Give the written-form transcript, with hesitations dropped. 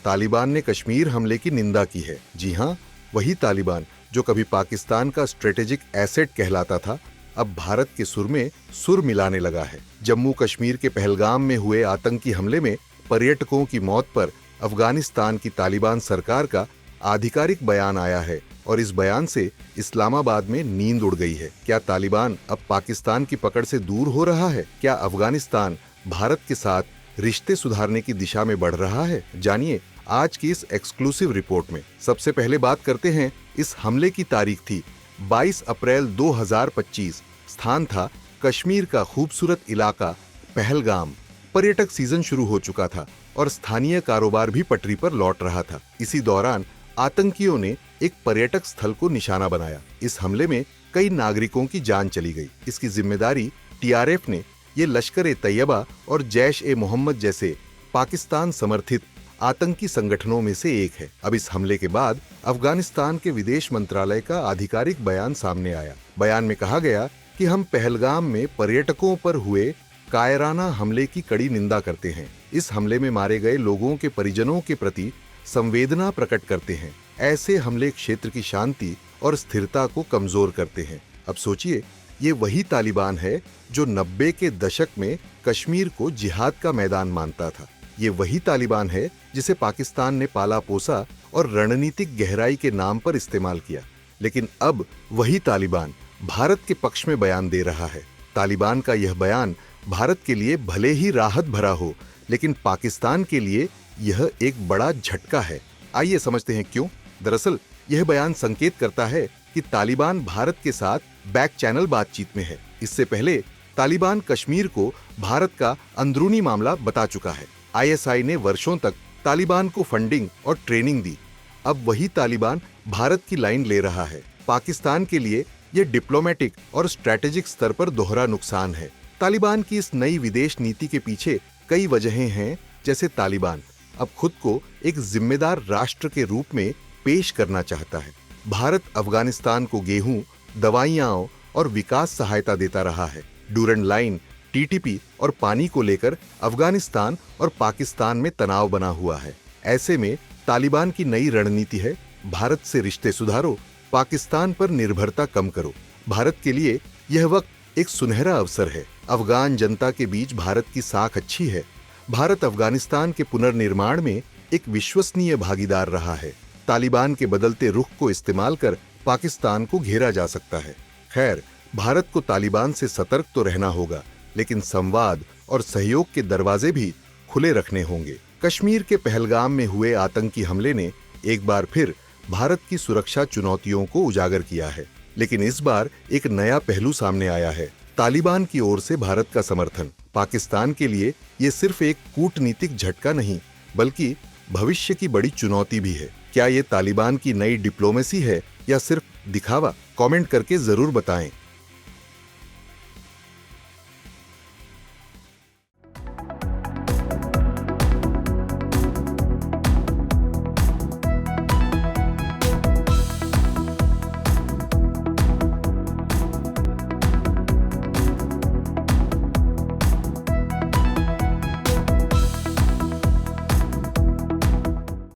तालिबान ने कश्मीर हमले की निंदा की है। जी हाँ, वही तालिबान जो कभी पाकिस्तान का स्ट्रेटेजिक एसेट कहलाता था, अब भारत के सुर में सुर मिलाने लगा है। जम्मू कश्मीर के पहलगाम में हुए आतंकी हमले में पर्यटकों की मौत पर अफगानिस्तान की तालिबान सरकार का आधिकारिक बयान आया है और इस बयान से इस्लामाबाद में नींद उड़ गई है। क्या तालिबान अब पाकिस्तान की पकड़ से दूर हो रहा है? क्या अफगानिस्तान भारत के साथ रिश्ते सुधारने की दिशा में बढ़ रहा है? जानिए आज की इस एक्सक्लूसिव रिपोर्ट में। सबसे पहले बात करते हैं इस हमले की। तारीख थी 22 अप्रैल 2025। स्थान था कश्मीर का खूबसूरत इलाका पहलगाम। पर्यटक सीजन शुरू हो चुका था और स्थानीय कारोबार भी पटरी पर लौट रहा था। इसी दौरान आतंकियों ने एक पर्यटक स्थल को निशाना बनाया। इस हमले में कई नागरिकों की जान चली गई। इसकी जिम्मेदारी टीआरएफ ने ये लश्कर-ए-तैयबा और जैश-ए-मोहम्मद जैसे पाकिस्तान समर्थित आतंकी संगठनों में से एक है। अब इस हमले के बाद अफगानिस्तान के विदेश मंत्रालय का आधिकारिक बयान सामने आया। बयान में कहा गया कि हम पहलगाम में पर्यटकों पर हुए कायराना हमले की कड़ी निंदा करते हैं। इस हमले में मारे गए लोगों के परिजनों के प्रति संवेदना प्रकट करते हैं। ऐसे हमले क्षेत्र की शांति और स्थिरता को कमजोर करते हैं। अब सोचिए, ये वही तालिबान है जो 90 के दशक में कश्मीर को जिहाद का मैदान मानता था। ये वही तालिबान है जिसे पाकिस्तान ने पाला पोसा और रणनीतिक गहराई के नाम पर इस्तेमाल किया। लेकिन अब वही तालिबान भारत के पक्ष में बयान दे रहा है। तालिबान का यह बयान भारत के लिए भले ही राहत भरा हो, लेकिन पाकिस्तान के लिए यह एक बड़ा झटका है। आइए समझते हैं क्यों। दरअसल यह बयान संकेत करता है कि तालिबान भारत के साथ बैक चैनल बातचीत में है। इससे पहले तालिबान कश्मीर को भारत का अंदरूनी मामला बता चुका है। आईएसआई ने वर्षों तक तालिबान को फंडिंग और ट्रेनिंग दी। अब वही तालिबान भारत की लाइन ले रहा है। पाकिस्तान के लिए यह डिप्लोमेटिक और स्ट्रैटेजिक स्तर पर दोहरा नुकसान है। तालिबान की इस नई विदेश नीति के पीछे कई वजहें हैं। जैसे तालिबान अब खुद को एक जिम्मेदार राष्ट्र के रूप में पेश करना चाहता है। भारत अफगानिस्तान को गेहूं, दवाइयां और विकास सहायता देता रहा है। डूरंड लाइन, टीटीपी और पानी को लेकर अफगानिस्तान और पाकिस्तान में तनाव बना हुआ है। ऐसे में तालिबान की नई रणनीति है, भारत से रिश्ते सुधारो, पाकिस्तान पर निर्भरता कम करो। भारत के लिए यह वक्त एक सुनहरा अवसर है। अफगान जनता के बीच भारत की साख अच्छी है। भारत अफगानिस्तान के पुनर्निर्माण में एक विश्वसनीय भागीदार रहा है। तालिबान के बदलते रुख को इस्तेमाल कर पाकिस्तान को घेरा जा सकता है। खैर, भारत को तालिबान से सतर्क तो रहना होगा, लेकिन संवाद और सहयोग के दरवाजे भी खुले रखने होंगे। कश्मीर के पहलगाम में हुए आतंकी हमले ने एक बार फिर भारत की सुरक्षा चुनौतियों को उजागर किया है। लेकिन इस बार एक नया पहलू सामने आया है, तालिबान की ओर से भारत का समर्थन। पाकिस्तान के लिए ये सिर्फ एक कूटनीतिक झटका नहीं, बल्कि भविष्य की बड़ी चुनौती भी है। क्या ये तालिबान की नई डिप्लोमेसी है या सिर्फ दिखावा? कमेंट करके जरूर बताएं।